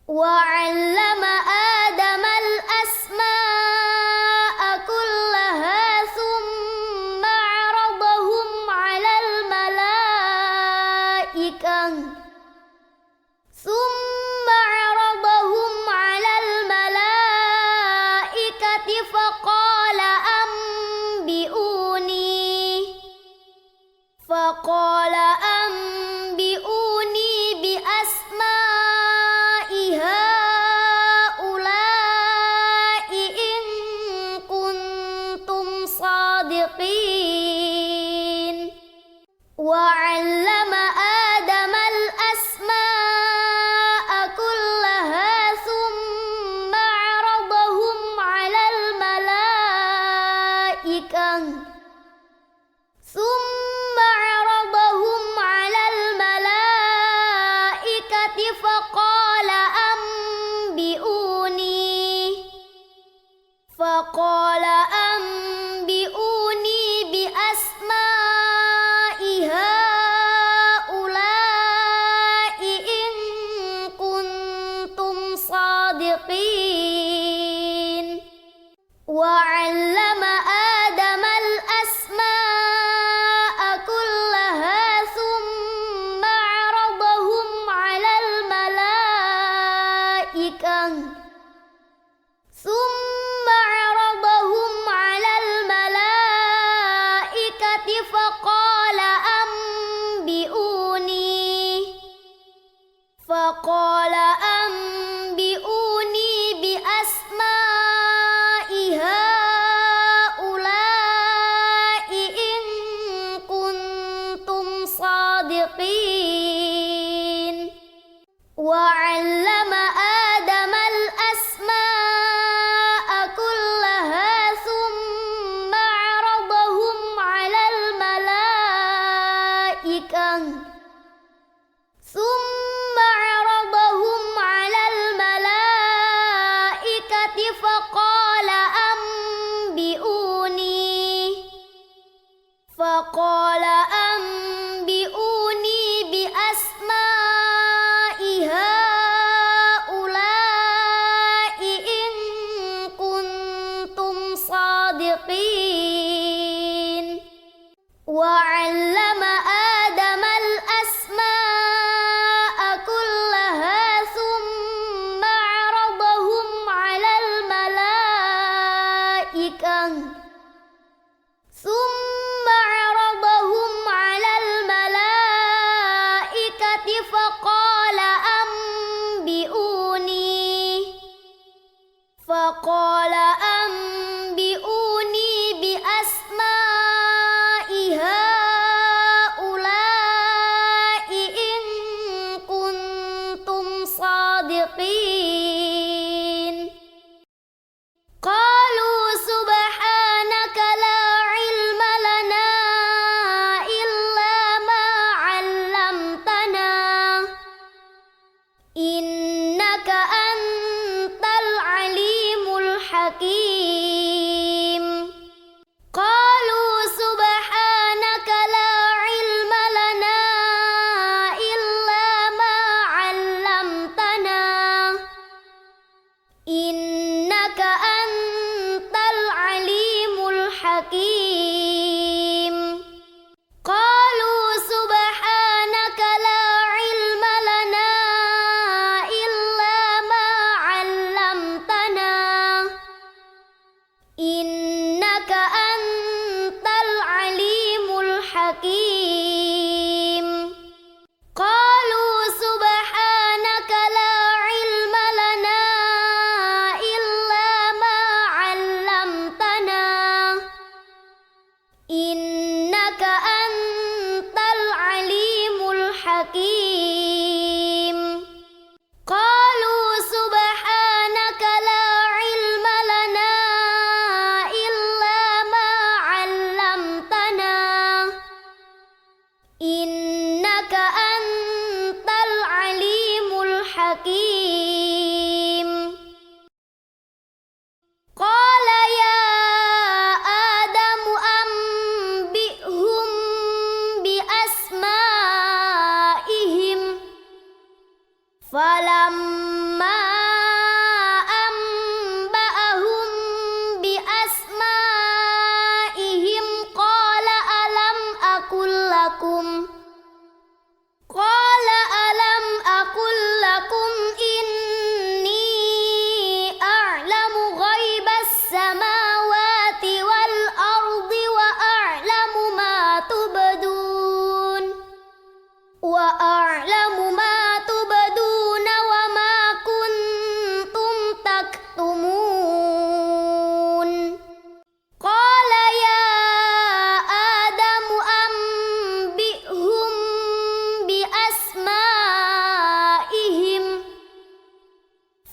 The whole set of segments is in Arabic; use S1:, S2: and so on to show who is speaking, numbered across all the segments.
S1: وعلم آدم الأسماء كلها ثم عرضهم على الملائكة فقال أنبئوني بأسماء هؤلاء إن كنتم صادقين. وعلم آدم الأسماء كلها ثم عرضهم على الملائكة فقال أنبئوني بأسماء هؤلاء إن كنتم صادقين. وعلم آدم الأسماء كلها ثم عرضهم على الملائكة فقال أنبئوني بأسماء هؤلاء إن كنتم صادقين. وعلم آدم الأسماء كلها ثم عرضهم على الملائكة فقال أنبئوني بأسماء هؤلاء إن كنتم صادقين. وعلم آدم الأسماء كلها ثم عرضهم على الملائكة فقال أنبئوني بأسماء هؤلاء إن كنتم صادقين. قالوا سبحانك لا علم لنا إلا ما علمتنا إنك أنت العليم الحكيم. قالوا سبحانك لا علم لنا إلا ما علمتنا إنك أنت العليم الحكيم. قالوا سبحانك لا علم لنا إلا ما علمتنا إنك أنت العليم الحكيم. قالوا سبحانك لا علم لنا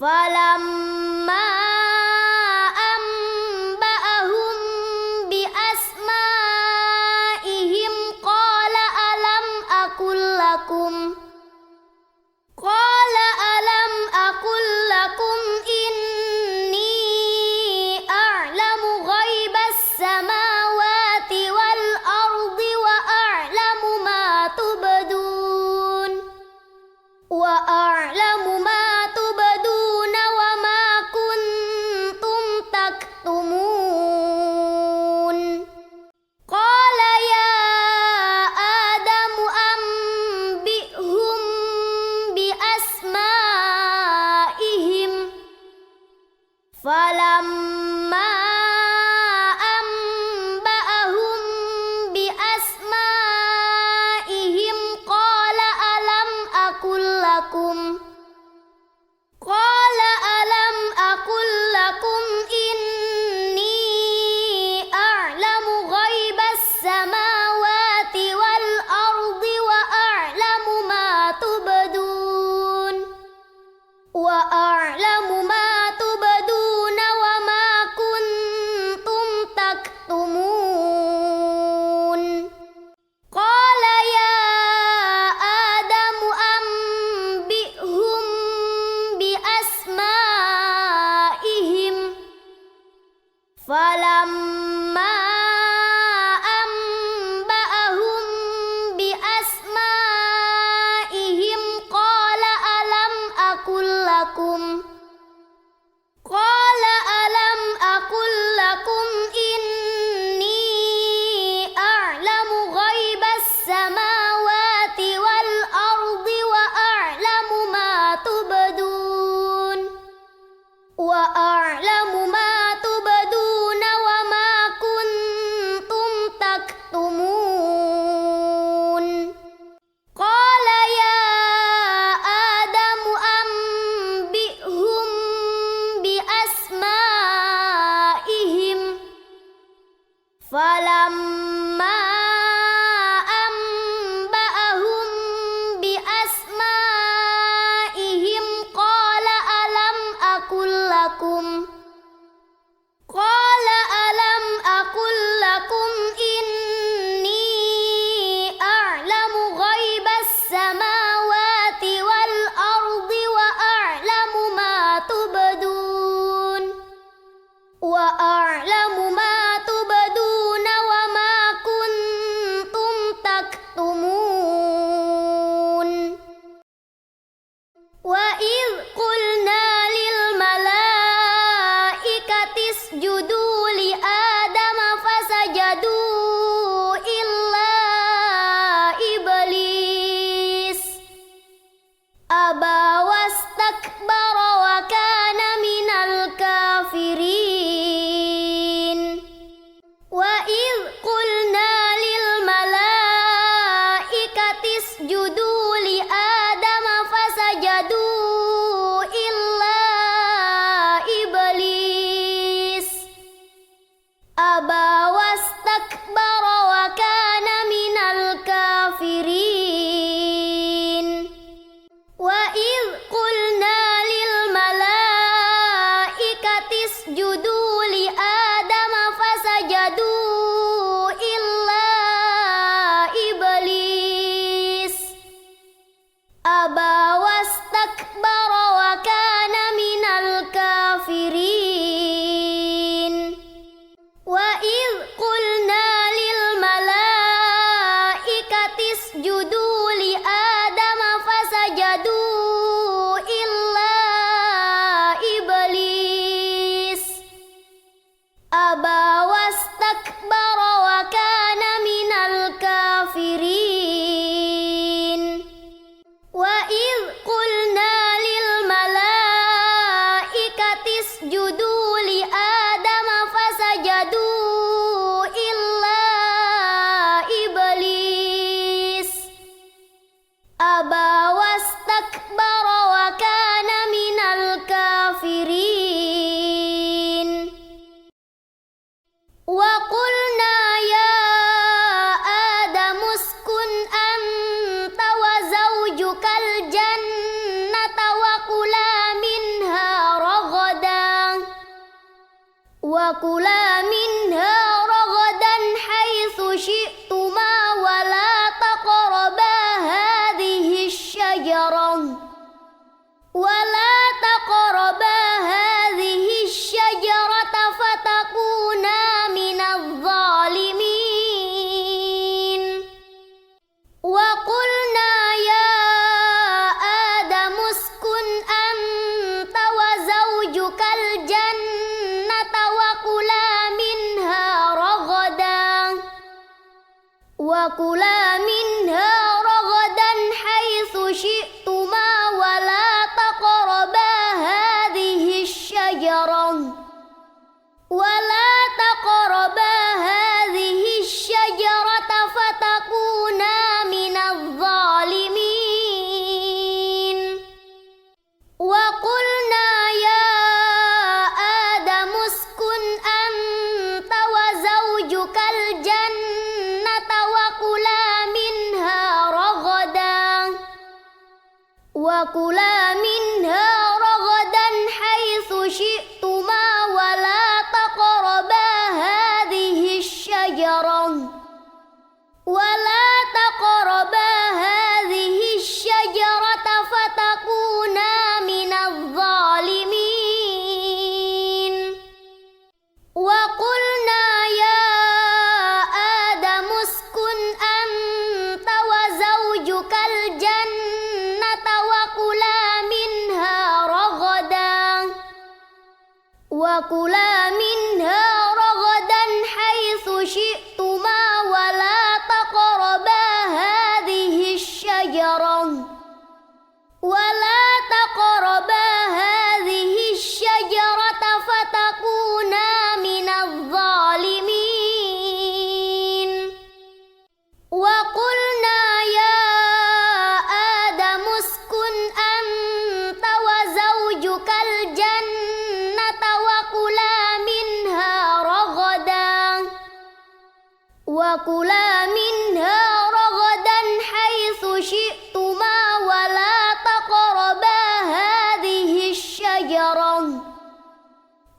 S1: فلما أنبأهم بأسمائهم قال ألم أقل لكم إني أعلم غيب السماوات والأرض وأعلم ما تبدون وما كنتم تكتمون قال يا آدم أنبئهم بأسمائهم فلما أنبأهم بأسمائهم قال ألم أقل لكم إني أعلم غيب السماوات والأرض وأعلم ما تبدون وما كنتم تكتمون قال يا آدم أنبئهم بأسمائهم فلما أنبأهم بأسمائهم قال ألم أقل لكم إني أعلم غيب السماوات والأرض وأعلم ما تبدون وما كنتم تكتمون قال يا آدم أنبئهم بأسمائهم فلما أنبأهم بأسمائهم قال ألم أقل لكم إني أعلم غيب السماوات والأرض وأعلم ما تبدون وما كنتم تكتمون وإذ قلنا للملائكة اسجدوا لآدم فسجدوا إلا إبليس أبى واستكبر وكان من الكافرين وإذ قلنا للملائكة اسجدوا لآدم فسجدوا إلا إبليس أبى واستكبر وكان من الكافرين وإذ قلنا للملائكة اسجدوا لآدم فسجدوا إلا إبليس أبى واستكبر وكان من الكافرين وإذ قلنا للملائكة اسجدوا لآدم فسجدوا إلا إبليس أبى واستكبر وكان من الكافرين وإذ قلنا للملائكة اسجدوا لآدم فسجدوا إلا إبليس أبى واستكبر وكان من الكافرين وقلنا يا آدم اسكن أنت وزوجك الجنة وكلا منها وكلا منها رغدا حيث شئتما ولا تقربا هذه الشجرة فتكونا من الظالمين وقلنا يا آدم اسكن أنت وزوجك الجنة وكلا منها رغدا حيث شئتما ولا تقربا هذه الشجرة فتكونا من الظالمين وقلنا يا آدم اسكن أنت وزوجك الجنة وكلا منها رغدا حيث شئتما ولا تقربا هذه الشجرة فتكونا من الظالمين وقلنا يا آدم اسكن أنت وزوجك الجنة وكلا منها رغدا حيث شئتما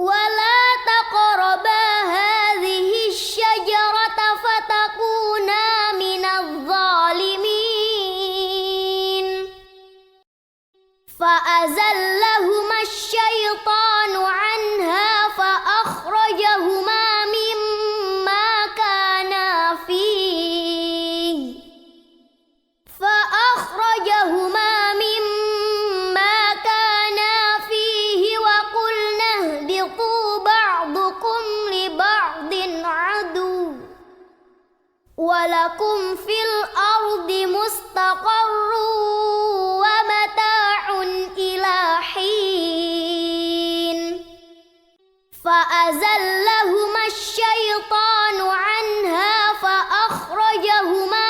S1: ولا تقربا هذه الشجرة فتكونا من الظالمين فأزلهما الشيطان عنها فأخرجهما مما كانا فيه وقلنا اهبطوا بعضكم لبعض عدو ولكم في الأرض مستقر ومتاع إلى حين فأزلهما الشيطان عنها فأخرجهما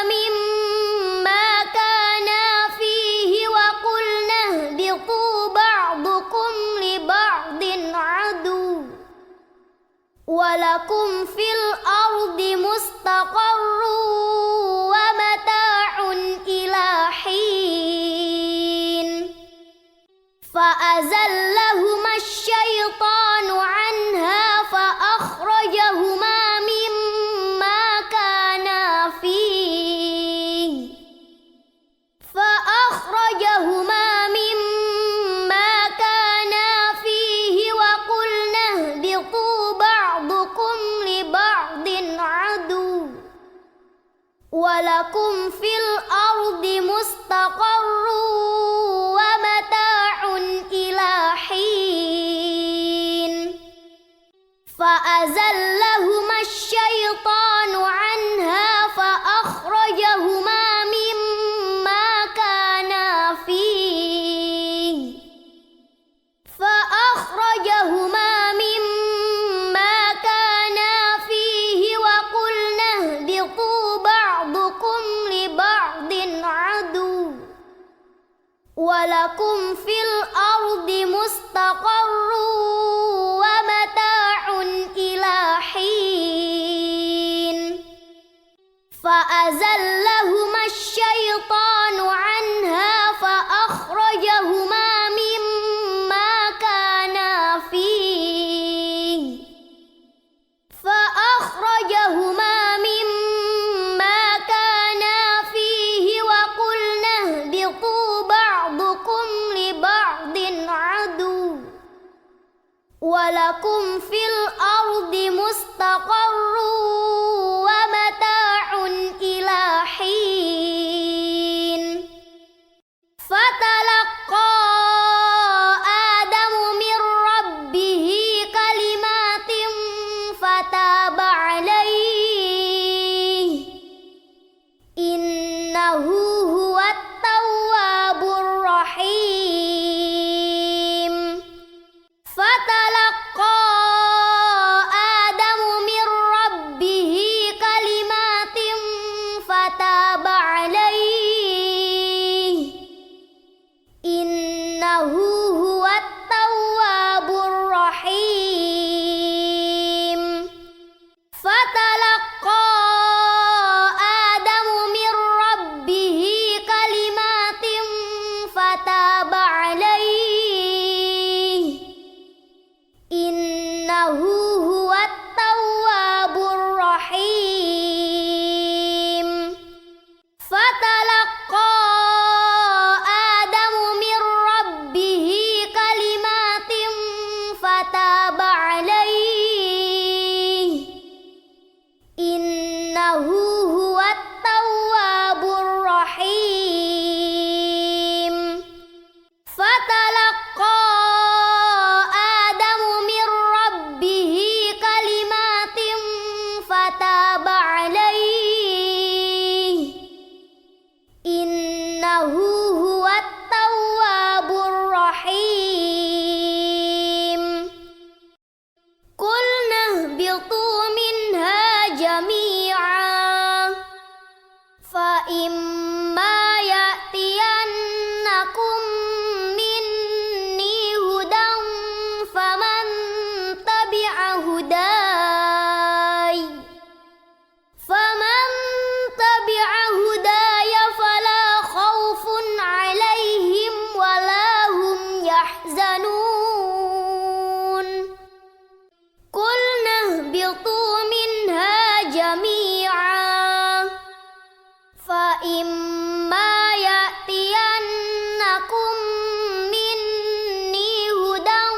S1: مما كانا فيه وقلنا اهبطوا بعضكم لبعض عدو ولكم في الأرض مستقر ومتاع إلى حين فأزلهما الشيطان عنها فأخرجهما مما كانا فيه وقلنا اهبطوا بعضكم لبعض عدو ولكم في الأرض مستقر ومتاع إلى حين فأزلهما الشيطان عنها فأخرجهما مما كانا فيه وقلنا اهبطوا بعضكم لبعض عدو ولكم في الأرض مستقر ومتاع إلى حين فأزلهما الشيطان عنها فأخرجهما مما كانا فيه وقلنا اهبطوا بعضكم لبعض عدو ولكم في الأرض مستقر ومتاع إلى حين فتلقى آدم من huwat tawwabur rahim. Fatalaqqa Adamu min rabbihi kalimatin fataba alaihi innahu huwat tawwabur rahim. Qulna ihbitu minha jami'an fa imma ya'tiyannakum minni hudan faman tabi'a hudaya fala khawfun 'alaihim wala hum yahzanun. Qulna ihbitu minha jami'an fa imma ya'tiyannakum minni hudan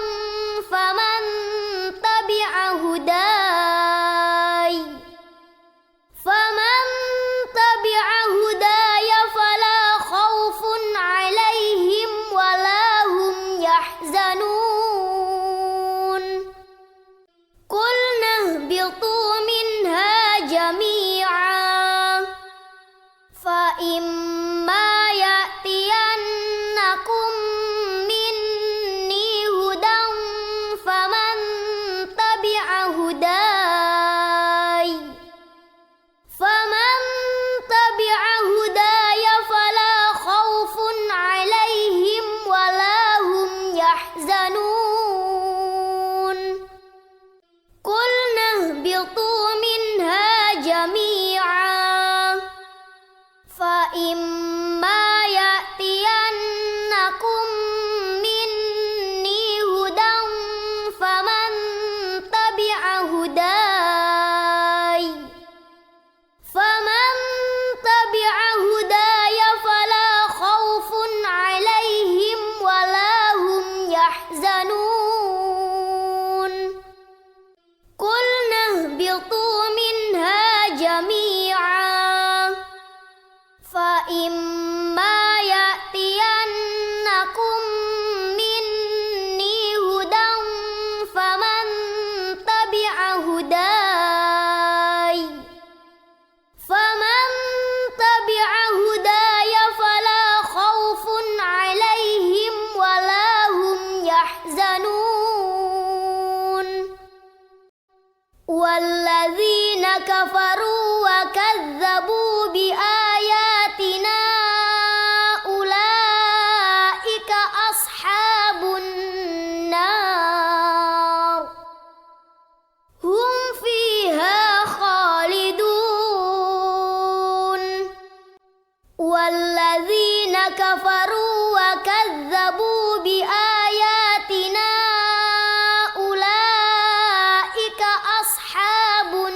S1: faman tabi'a hudaya fala khawfun 'alaihim wala hum yahzanun. Qulna ihbitu minha jami'an fa imma ya'tiyannakum minni hudan faman tabi'a hudaya fala khawfun 'alaihim wala hum yahzanun. Qulna ihbitu minha jami'an fa imma ya'tiyannakum minni hudan faman tabi'a hudaya fala khawfun 'alaihim wala hum yahzanun. Qulna ihbitu minha jami'an fa imma ya'tiyannakum minni hudan faman tabi'a hudaya fala khawfun 'alaihim wala hum yahzanun. Walladzina kafaru wa kadzabu biayatina ulaika ashabun nar hum fiha khalidun. Walladzina kafaru wa kadzabu biayatina ulaika ashabun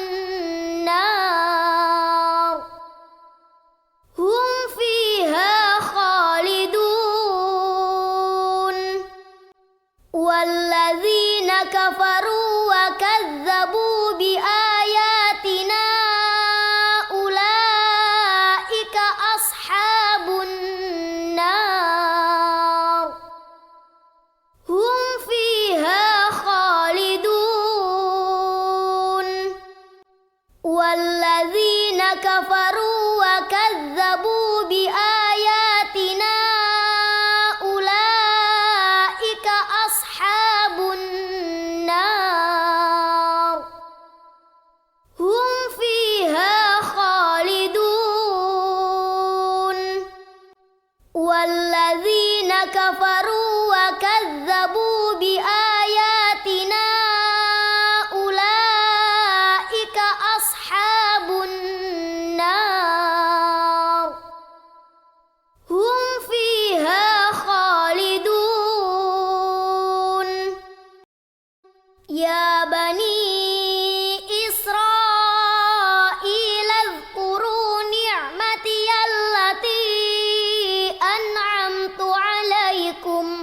S1: nar hum fiha khalidun. Walladzina kafaru wa kadzabu biayatina ulaika ashabun nar hum fiha khalidun. Walladzina kafaru wa kadzabu biayatina ulaika ashabun nar hum fiha khalidun. Walladzina kafaru wa kadzabu biayatina ulaika ashabun nar hum fiha khalidun. Ya bani Israil azkuru ni'mati allati an'amtu alaikum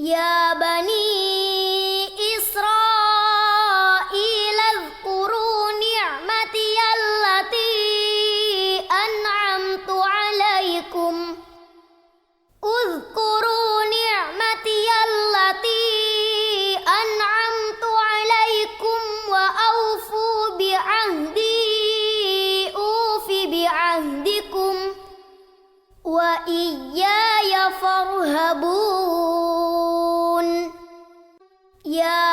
S1: يا بني إسرائيل اذكروا نعمتي التي أنعمت عليكم اذكروا نعمتي التي أنعمت عليكم وأوفوا بعهدي أوف بعهدكم وإياي فارهبون يا